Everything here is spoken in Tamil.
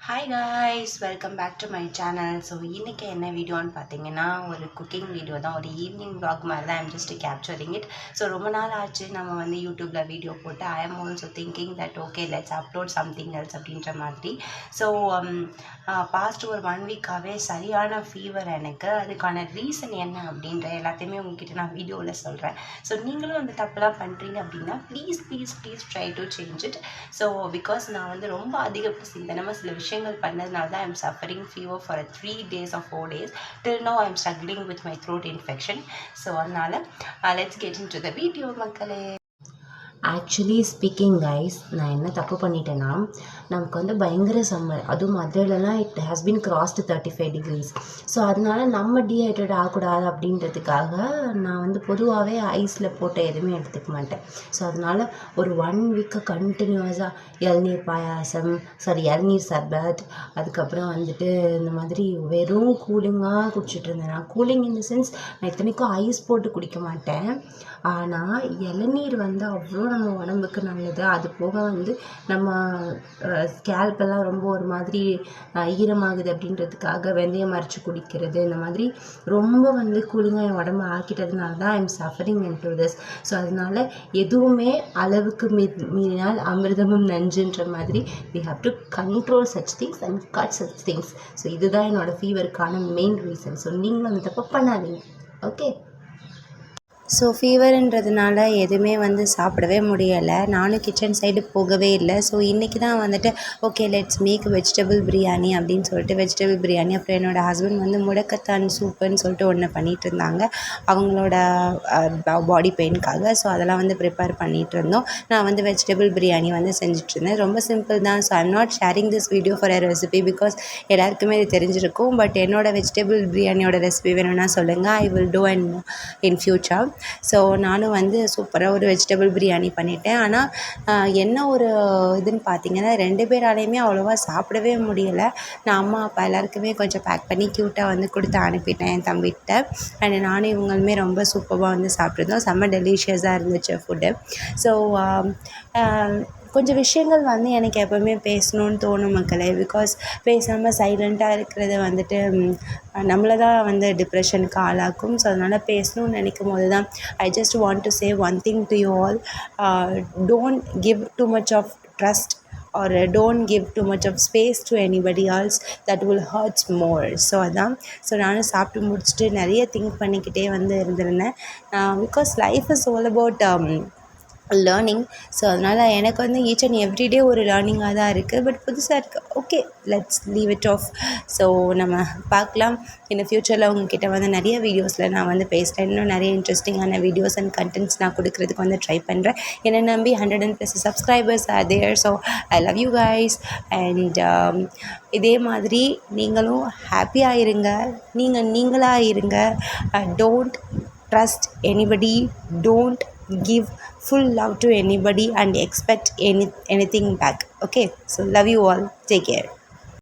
Hi guys, welcome back to my channel. So இன்றைக்கி என்ன வீடியோன்னு பார்த்தீங்கன்னா, ஒரு குக்கிங் வீடியோ தான். ஒரு ஈவினிங் vlog மாதிரி தான். I'm just capturing it. So ரொம்ப நாள் ஆச்சு நம்ம வந்து யூடியூப்பில் வீடியோ போட்டு. I am also thinking that okay let's upload something else அப்படின்ற மாதிரி. ஸோ பாஸ்ட் ஒரு 1 வீக்காகவே சரியான ஃபீவர் எனக்கு. அதுக்கான ரீசன் என்ன அப்படின்ற எல்லாத்தையுமே உங்ககிட்ட நான் வீடியோவில் சொல்கிறேன். ஸோ நீங்களும் அந்த தப்புலாம் பண்ணுறீங்க அப்படின்னா please try to change it. So because நான் வந்து ரொம்ப அதிக தினமும் சில விஷயங்கள் பண்ணதுனால தான் I'm suffering fever for 3 days or 4 days. Till now I'm struggling with my throat infection. So அதனால் let's get into the video மக்களே. ஆக்சுவலி ஸ்பீக்கிங் கைஸ், நான் என்ன தப்பு பண்ணிட்டேன்னா, நமக்கு வந்து பயங்கர சம்மர், அதுவும் மதுரையிலலாம் it has been crossed 35 degrees. ஸோ அதனால நம்ம டீஹைட்ரேட் ஆகக்கூடாது அப்படின்றதுக்காக நான் வந்து பொதுவாகவே ஐஸில் போட்ட எதுவுமே எடுத்துக்க மாட்டேன். ஸோ அதனால் ஒரு 1 வீக்கு கண்டினியூஸாக இளநீர் பாயாசம், இளநீர் சர்பத், அதுக்கப்புறம் வந்துட்டு இந்த மாதிரி வெறும் கூலிங்காக குடிச்சிட்டு இருந்தேன். நான் கூலிங் இன் த சென்ஸ், நான் இத்தனைக்கும் ஐஸ் போட்டு குடிக்க மாட்டேன். ஆனால் இளநீர் வந்து அவ்வளோ நம்ம உடம்புக்கு நல்லது. அது போக வந்து நம்ம ஸ்கேல்பெல்லாம் ரொம்ப ஒரு மாதிரி ஈரமாகுது அப்படின்றதுக்காக வெந்தயம் அரைச்சி குடிக்கிறது, இந்த மாதிரி ரொம்ப வந்து கூலிங்காக என் உடம்பு ஆக்கிட்டதுனால தான் I'm suffering into this. So அதனால் எதுவுமே அளவுக்கு மீறினால் அமிர்தமும் நஞ்சுன்ற மாதிரி we have to control such things and cut such things. So இதுதான் என்னோடய ஃபீவருக்கான மெயின் ரீசன். ஸோ நீங்களும் அந்த தப்பு பண்ணாதீங்க, ஓகே? ஸோ ஃபீவருன்றதுனால எதுவுமே வந்து சாப்பிடவே முடியலை. நானும் கிச்சன் சைடு போகவே இல்லை. ஸோ இன்றைக்கி தான் வந்துட்டு okay let's make vegetable biryani அப்படின்னு சொல்லிட்டு வெஜிடபிள் பிரியாணி. அப்புறம் என்னோடய ஹஸ்பண்ட் வந்து முடக்கத்தான் சூப்புன்னு சொல்லிட்டு ஒன்று பண்ணிகிட்டு இருந்தாங்க அவங்களோட பாடி பெயினுக்காக. ஸோ அதெல்லாம் வந்து ப்ரிப்பேர் பண்ணிகிட்டு இருந்தோம். நான் வந்து வெஜிடபிள் பிரியாணி வந்து செஞ்சுட்ருந்தேன். ரொம்ப சிம்பிள் தான். So I'm not sharing this video for a recipe because எல்லாருக்குமே இது தெரிஞ்சிருக்கும். பட் என்னோடய வெஜிடபிள் பிரியாணியோட ரெசிபி வேணும்னா சொல்லுங்கள், I will do and in future. So நானும் வந்து சூப்பராக ஒரு வெஜிடபிள் பிரியாணி பண்ணிட்டேன். ஆனால் என்ன ஒரு இதுன்னு பார்த்தீங்கன்னா, 2 பேராலையுமே அவ்வளோவா சாப்பிடவே முடியலை. நான் அம்மா அப்பா எல்லாருக்குமே கொஞ்சம் பேக் பண்ணி க்யூட்டாக வந்து கொடுத்து அனுப்பிட்டேன் என் தம்பிகிட்ட. அண்ட் நானும் இவங்களுமே ரொம்ப சூப்பராக வந்து சாப்பிட்ருந்தோம். செம்ம டெலிஷியஸாக இருந்துச்சு ஃபுட்டு. ஸோ கொஞ்சம் விஷயங்கள் வந்து எனக்கு எப்போவுமே பேசணுன்னு தோணும் மக்களே. பிகாஸ் பேசாமல் சைலண்ட்டாக இருக்கிறது வந்துட்டு நம்மளை தான் வந்து டிப்ரெஷனுக்கு ஆளாக்கும். ஸோ அதனால் பேசணும்னு நினைக்கும் போது தான் I just want to say one thing to you all. Don't give too much of trust or don't give too much of space to anybody else. That will hurt more. So அதான். ஸோ நானும் சாப்பிட்டு முடிச்சுட்டு நிறைய திங்க் பண்ணிக்கிட்டே வந்து இருந்திருந்தேன். Because life is all about learning. So அதனால் எனக்கு வந்து ஈச் அண்ட் எவ்ரி டே ஒரு லேர்னிங்காக தான் இருக்குது. பட் புதுசாக இருக்குது. Okay let's leave it of. So நம்ம பார்க்கலாம். இந்த ஃப்யூச்சரில் உங்ககிட்ட வந்து நிறைய வீடியோஸில் நான் வந்து பேசுகிறேன். இன்னும் நிறைய இன்ட்ரெஸ்டிங்கான வீடியோஸ் அண்ட் கண்டென்ட்ஸ் நான் கொடுக்குறதுக்கு வந்து ட்ரை பண்ணுறேன். என்னை நம்பி 100+ subscribers are there. So I love you guys. And இதே மாதிரி நீங்களும் ஹாப்பியாக இருங்க, நீங்களாக இருங்க. Don't trust anybody, don't give full love to anybody and expect anything back. Okay, so love you all, take care.